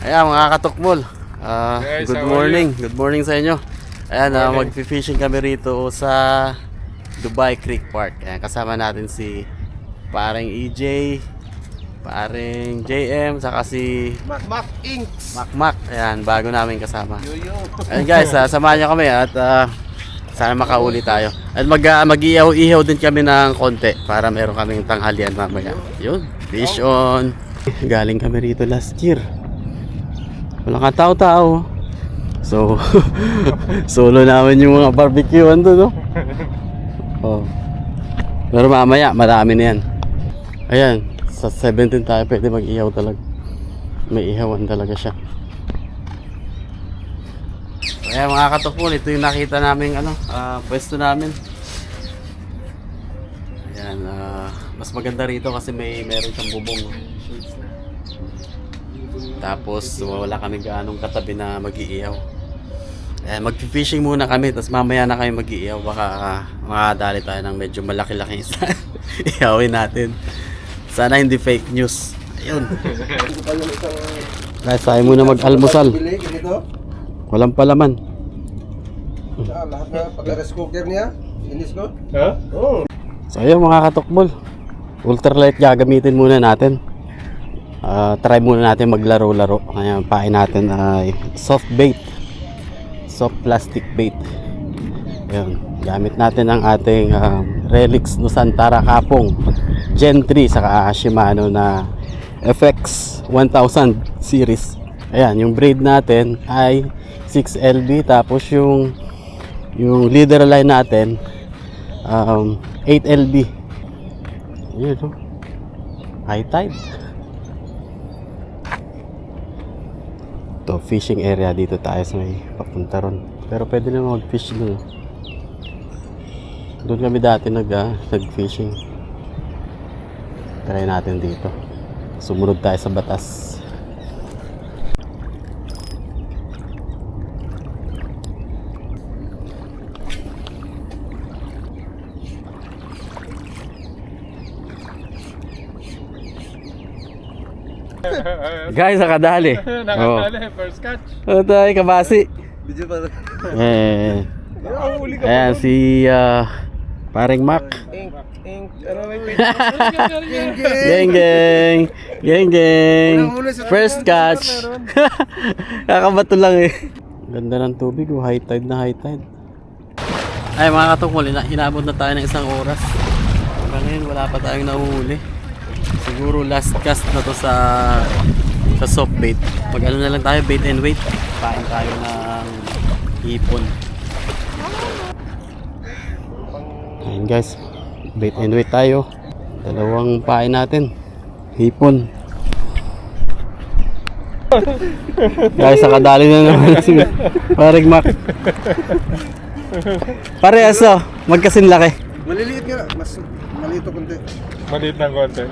Ayan mga katukmol, Guys, good morning. Good morning sa inyo. Ayan, mag-fishing kami rito sa Dubai Creek Park. Ayan, kasama natin si paring EJ, paring JM, saka si Mac Inks. Mac. Ayan, bago namin kasama. Ayan guys, samahan niyo kami at sana makauli tayo. At mag-iihaw-ihaw din kami ng konti para meron kaming tanghalian mamaya. Yun, fish on. Galing kami rito last year. Walang katao-tao. So, solo namin yung mga barbecuean doon, no? Oh. Pero mamaya, marami na yan. Ayan, sa 17 tayo pwede mag-ihaw talaga. May ihawan talaga siya. Ayan mga katukmol, ito yung nakita namin pwesto namin. Ayan, mas maganda rito kasi meron siyang bubong. Tapos wala kami gaanong katabi na mag-iihaw. Mag-fishing muna kami, tapos mamaya na kami mag-iihaw. Baka makadali tayo ng medyo malaki-laki isa. Ihawin natin. Sana hindi fake news. Ayun. Guys, tayo muna mag-almusal. Walang palaman. Lahat na pag-rice cooker niya, inis ko. Ha? Oo. So ayun mga katukmol, ultralight gagamitin muna natin. Try muna natin maglaro-laro. Ayan, pain natin ay soft bait, soft plastic bait. Ayan, gamit natin ang ating Relix Nusantara Kapong Gen 3 saka Shimano na FX 1000 series. Ayan, yung braid natin ay 6LB, tapos yung leader line natin 8LB. Ayan, no? High tide. Ito, fishing area dito tayo sa may papunta ron. Pero pwede naman mag-fish doon. Doon kami dati nag-fishing. Try natin dito. Sumunod tayo sa batas. Guys, nakadali. Nakadali, first catch. Ano tayo, kabasi? Video pa. Ayan, si paring Mac. Ink. Ano may Geng. First catch. Kakabato lang eh. Ganda ng tubig, high tide na high tide. Ay mga katukmol, inabot na tayo ng isang oras. Hanggang ngayon wala pa tayong nahuhuli. Siguro last cast na to sa soft bait. Pag na lang tayo, bait and wait. Pain tayo ng hipon. Ayan guys, bait and wait tayo. Dalawang pain natin, hipon. Guys, nakadali na naman si paring Mac. Parehas magkasin laki. maliliit nga, mas maliit o konti. Maliit ng konti.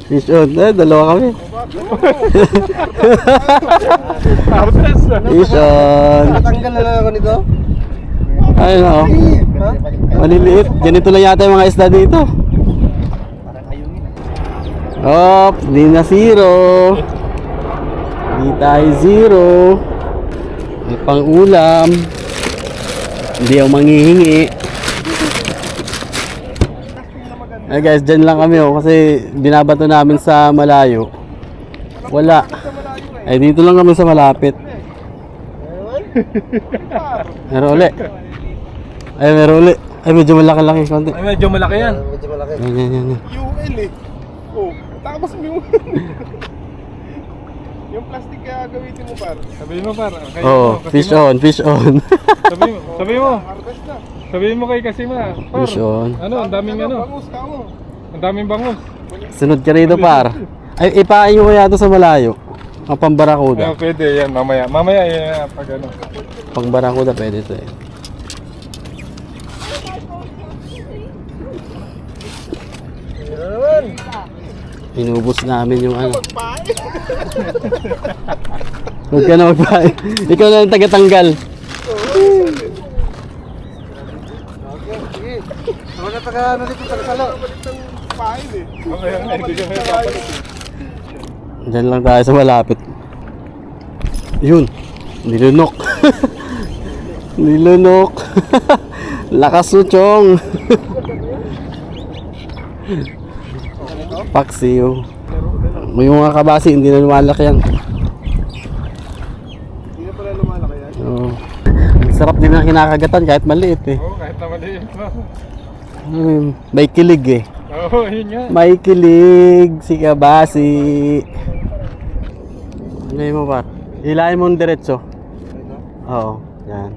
Fish on, dalawa kami. Fish on. Natanggal na lang ako nito. Ayun o. Maliliit. Ganito lang yata yung mga isda dito. Op, di na zero. Di tayo zero. May pang ulam. Hindi ako manghihingi. Ay guys, dyan lang kami kasi binabato namin sa malayo. Wala. Ay dito lang kami sa malapit. Meron uli. Ay medyo malaki-laki konti. Ay, medyo malaki yan. Medyo malaki. Yan. UL eh. Oh, tapos mo. Yung plastic kaya gamitin mo par. Sabihin mo par. Okay, Oh, fish on. Sabihin mo. Harvest na. Sabihin mo kay Kasima. Par. Fish on. Ano, ang daming Bangus ka mo. Ang daming bangus. Sunod ka rito par. Ay ipain nyo kaya ito sa malayo. Ang pambarakuda. Pwede yan mamaya. Mamaya pag ano. Pang barakuda pwede ito eh. Inubos namin yung ano. Huwag ka na magpain. Ikaw na ang tagatanggal. Ako na taga ano dito sa salo. Pain eh. Mamaya hindi kami papalit. Diyan lang tayo sa malapit. Yun. Nilunok. Nilunok. Lakas mo, Chong. Paksiw. Yung mga kabasi, hindi na lumalaki yan. Hindi na pala lumalaki yan. Oo. Ang sarap din ng kinakagatan kahit maliit eh. Oo, kahit naman yun. May kilig eh. Oo, yun nga. May kilig si kabasi. Ano mo ba? Hilahin mo diretso. Oo, yan.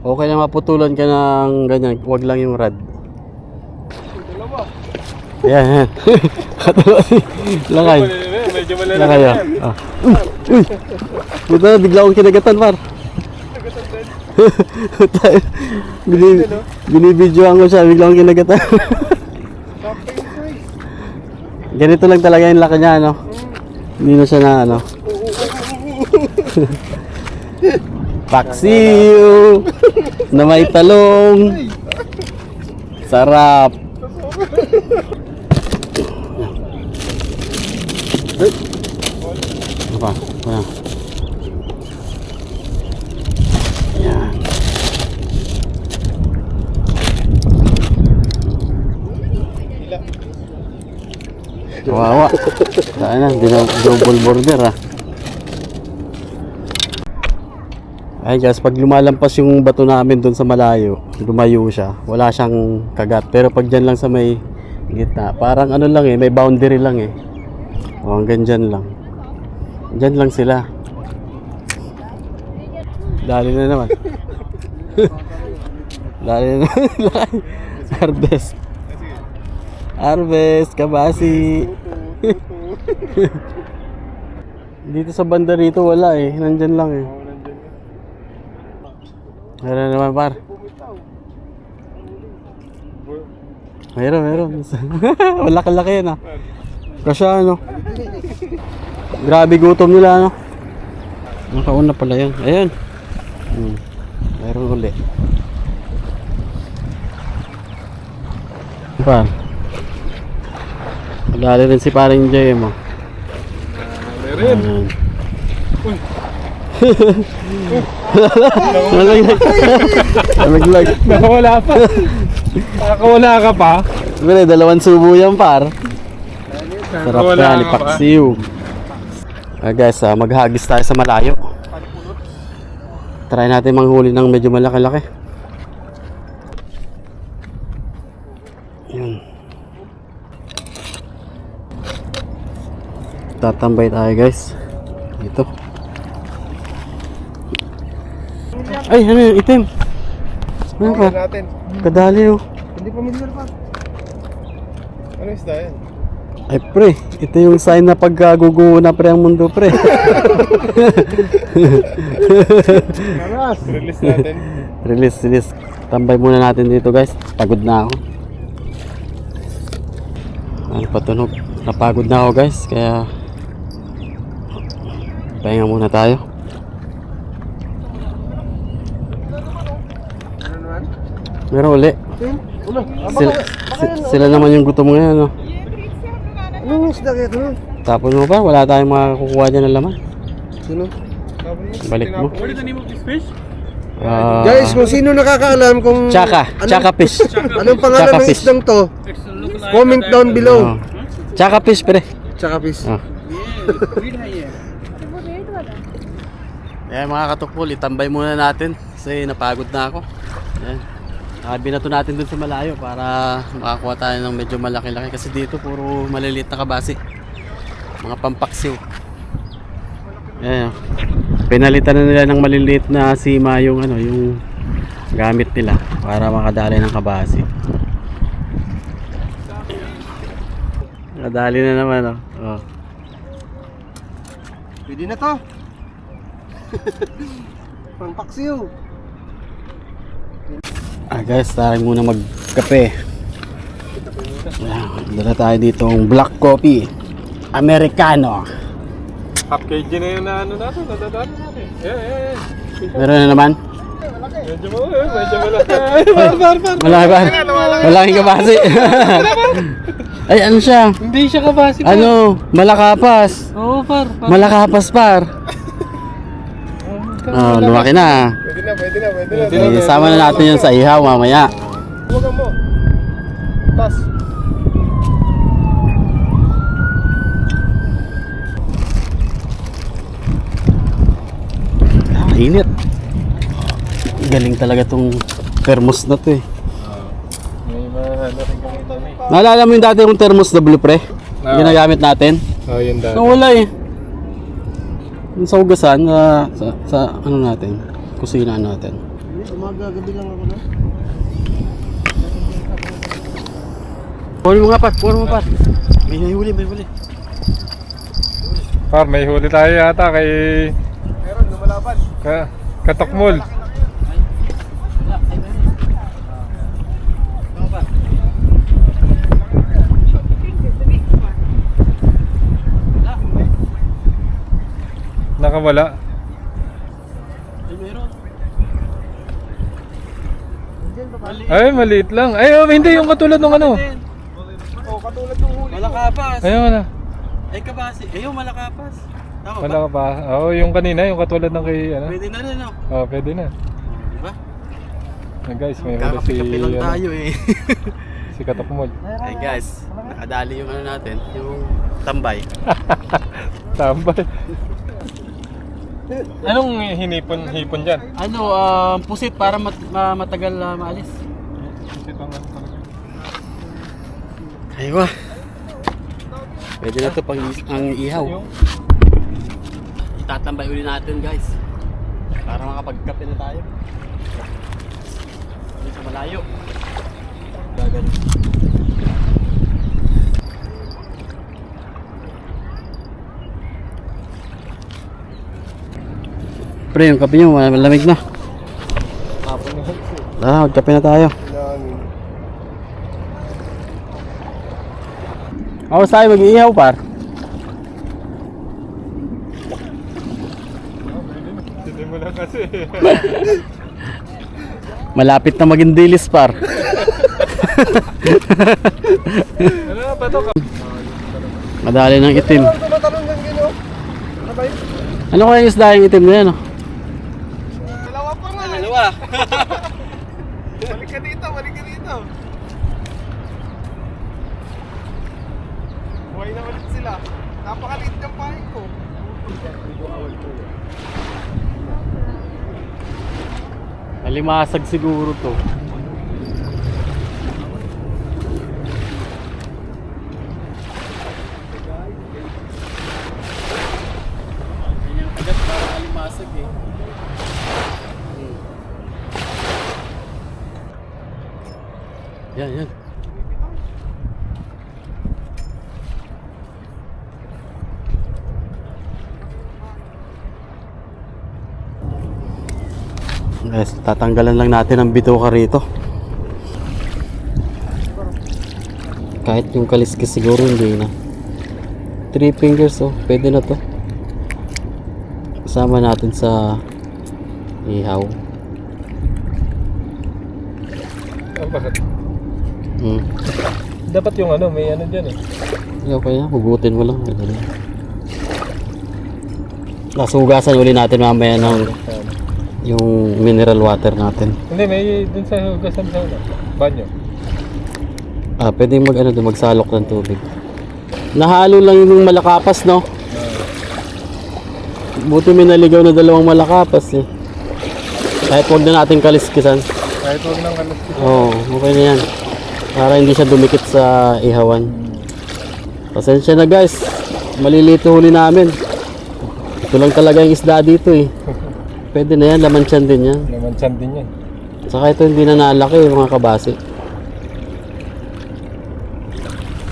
Okay na maputulan ka ng ganyan, wag lang yung rad. Yan, yan. Lakay. Medyo malala Lakay ah. Ah. Uy! Buta, bigla akong kinagatan, par. Binibidyoan ko siya, bigla akong kinagatan. Ganito lang talaga yung laki niya, ano? Hindi na siya na, ano? Paksiw! Na may talong! Sarap! Ano pa? Ayan. Ayan. Kawawa. Saan na, double border ah. Ay guys, pag lumalampas yung bato namin doon sa malayo, lumayo siya, wala siyang kagat. Pero pag dyan lang sa may gitna, parang ano lang eh, may boundary lang eh. O hanggang dyan lang. Dyan lang sila. Dali na naman. Dali na naman. Harvest. Harvest, kabasi. Dito sa banda rito wala eh, nandyan lang eh. Meron naman par. Meron. Malaki-laki yan ah. Kasi ano. Grabe gutom nila ano. Nakauna pala yan. Ayan. Meron ulit. Par. Madali rin si paring Jay mo. Meron. Nalaglag. Nakawala pa. Nakawala ka pa. Bale, dalawang subo yan par. Sarap Nakawala na, ka pa. lipaksiw. Guys, maghagis tayo sa malayo. Try natin manghuli ng medyo malaki-laki. Yan. Tatambay tayo guys. Dito. Ay, ano yung itim? Ano pa? natin. Kadali oh. Hindi familiar pa. Ano isda yan? Ay pre, ito yung sign na pagkaguguho na pre ang mundo pre. Release natin. Release. Tambay muna natin dito guys. Pagod na ako. Ano patunog? Napagod na ako guys. Kaya pahinga muna tayo. Meron uli. Sila naman yung gutom ngayon no? Anong isda kaya ito? Tapos mo pa? Wala tayong makakukuha dyan ng laman. Sino? Balik mo. What is the name of this fish? Guys, kung sino nakakaalam kung Chaka fish. anong pangalan Chaka ng fish. isdang to, comment down below. Chaka fish pre. Chaka fish. Oh. Ayan mga katukpol, itambay muna natin kasi napagod na ako. Ayan. Binato natin dun sa malayo para makakuha tayo ng medyo malaki-laki kasi dito puro maliliit na kabasi. Mga pampaksiw. Ayan. Pinalitan na nila ng maliliit na sima yung ano, yung gamit nila para makadali ng kabasi. Nakadali na naman oh. Oh. Pwede na to. Pangpaksiw. Guys, tayo muna magkape. Ayan, dala tayo ditong black coffee Americano. Half kg na yun na ano natin, nadadaan natin. Yeah. Meron na naman? Medyo malaki. Malaki par. Malaking kabasi. Ay, ano siya? Hindi siya kabasi. Ano? Malakapas. Oo, par. Malakapas par. Oh, lumaki na. Pwede na. Isama na natin yan sa ihaw mamaya. Huwag mo. Tas. Init. Galing talaga tong thermos na to eh. May ano rin kami kami. Naalala mo yung dati yung thermos na blue pre? Oo. Ginagamit natin? Oh, yun dati. Nawala eh. Yung sa ugasan, sa ano natin, kusina natin. Umaga-gabi lang ako na. Puno mo nga par, puno mo par. May huli. Par, may huli tayo yata kay... Meron, lumalaban. Katokmol. Nakawala. Ay, maliit lang. Ay, oh, hindi yung katulad ng ano. Malakapas. Ayun na. Ay kabasi. Ayun, malakapas. Tama Wala ka pa. Oo, yung kanina, yung katulad ng kay ano. Pwede na rin, no? Oh, pwede na. Diba? Ay, guys, may huli si Kakapi-kapi lang ano, tayo eh. si Katokmol. Ay guys, nakadali yung ano natin, yung tambay. Tambay. Anong hipon dyan? Ano, pusit para matagal maalis. Aywa. Pwede na to pang ang ihaw. Itatambay uli natin guys. Para makapagkape na tayo. Dito malayo. Gagano. Pre, yung kape nyo, malamig na. Magkape na tayo. Ako sa'yo mag-iihaw par. Hindi mo lang kasi. Malapit na maging dilis par. Ano ba ito? Madali ng itim. Tumatalon ng gino. Ano ba yun? Ano kaya yung isda yung itim na yan? Oh? Dalawa pa nga. Dalawa. Balik ka dito. Buhay na ulit sila. Napakaliit ng pahay ko. Nalimasag siguro to. Kanyang kagat para nalimasag eh. Yan. Guys, tatanggalan lang natin ang bituka rito. Kahit yung kaliskis siguro hindi na. 3 fingers oh, pwede na to. Kasama natin sa ihaw. Oh, bakit? Dapat yung ano, may ano dyan eh. Okay na, hugutin mo lang. Nasugasan uli natin mamaya ng yung mineral water natin. Hindi, may dun sa hugasan sa ano, banyo. Pwede magsalok ng tubig. Nahalo lang yung malakapas, no? Buti may naligaw na 2 malakapas eh. Kahit wag na natin kaliskisan. Kahit huwag nang kalas. Oo, okay na yan. Para hindi siya dumikit sa ihawan. Pasensya na guys. Malilito huli namin. Ito lang talaga yung isda dito eh. Pwede na yan, laman tiyan din yan. Naman tiyan din yan. Saka ito hindi na nalaki mga kabasi.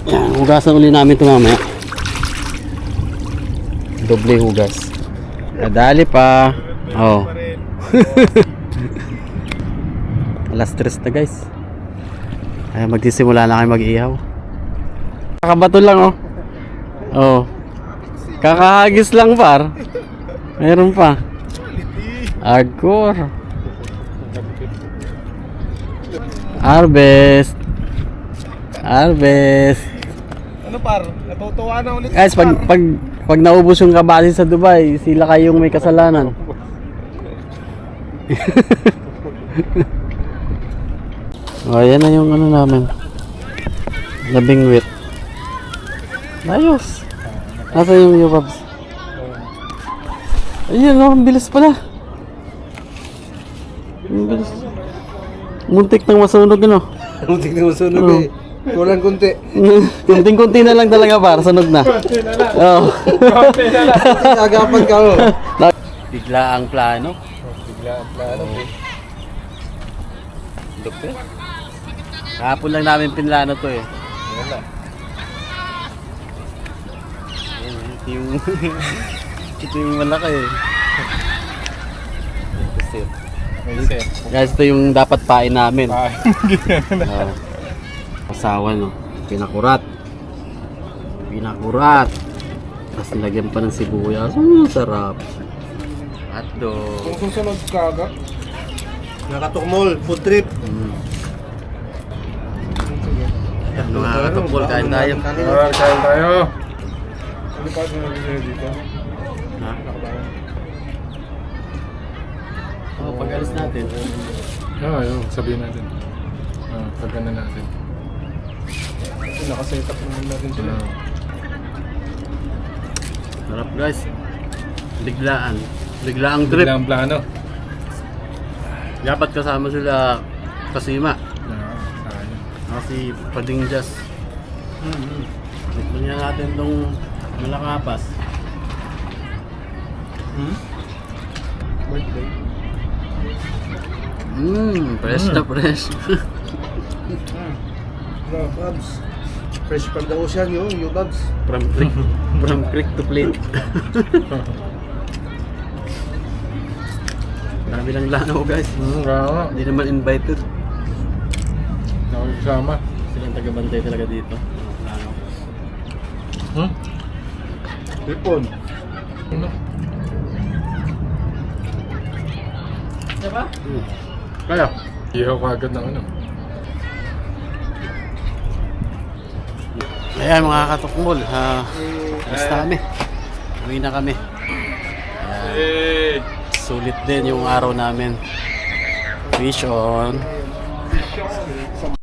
Yan, hugasan uli namin ito mamaya. Doble hugas. Nadali pa. Oh. Alas 3 na guys. Ay, magsisimula na kayo mag-ihaw. Kakabato lang oh. Oh. Kakahagis lang par. Meron pa. Hardcore. Harvest. Harvest. Ano par? Natutuwa na ulit. Guys, pag naubos yung kabasi sa Dubai, sila kayong may kasalanan. Oh, yan na yung ano namin. Labing wit. Ayos. Nasa yung yubabs? Ayun, oh, ang bilis pala. Ang bilis. Muntik nang masunog, ano? Muntik na masunog Oo. eh. Kulang kunti. Kunting-kunti na lang talaga para sunog na. Oh. Agapan ka oh. Bigla ang plano. Bigla ang plano eh. Doktor. Kahapon lang namin pinlano to eh. Wala. Ito yung ito yung malaki eh. May set. Guys, ito yung dapat pain namin. Ah, Asawa no. Pinakurat. Pinakurat. Tapos nilagyan pa ng sibuyas. Sarap. Hotdog. Kung susunod ka agad. Nakatukmol, food trip. Nakakatukol, kain tayo. kain tayo. Ano pa ito nabili dito? Ha? Oh, pag-alis natin. Yun, sabihin natin. Pagana natin. Nakaset up naman natin sila. Sarap guys. Biglaan. Biglaang trip. Bigla ang plano. Dapat kasama sila Kasima. Sayang. Si Pading Jazz. Tikman niya natin itong malakapas. Birthday. Fresh na fresh. No, Babs. Fresh from the ocean yun, yung Babs. From creek to plate. Dami lang lano guys. Kaya Hindi naman invited. nakakasama. Sila yung taga-bantay talaga dito. Lano. Hipon. Ano? Diba? Kaya? Ihaw ka agad ng ano. Ayan mga katukmol. Basta kami. Uwi na kami. Hey! Sulit din yung araw namin. Fish on.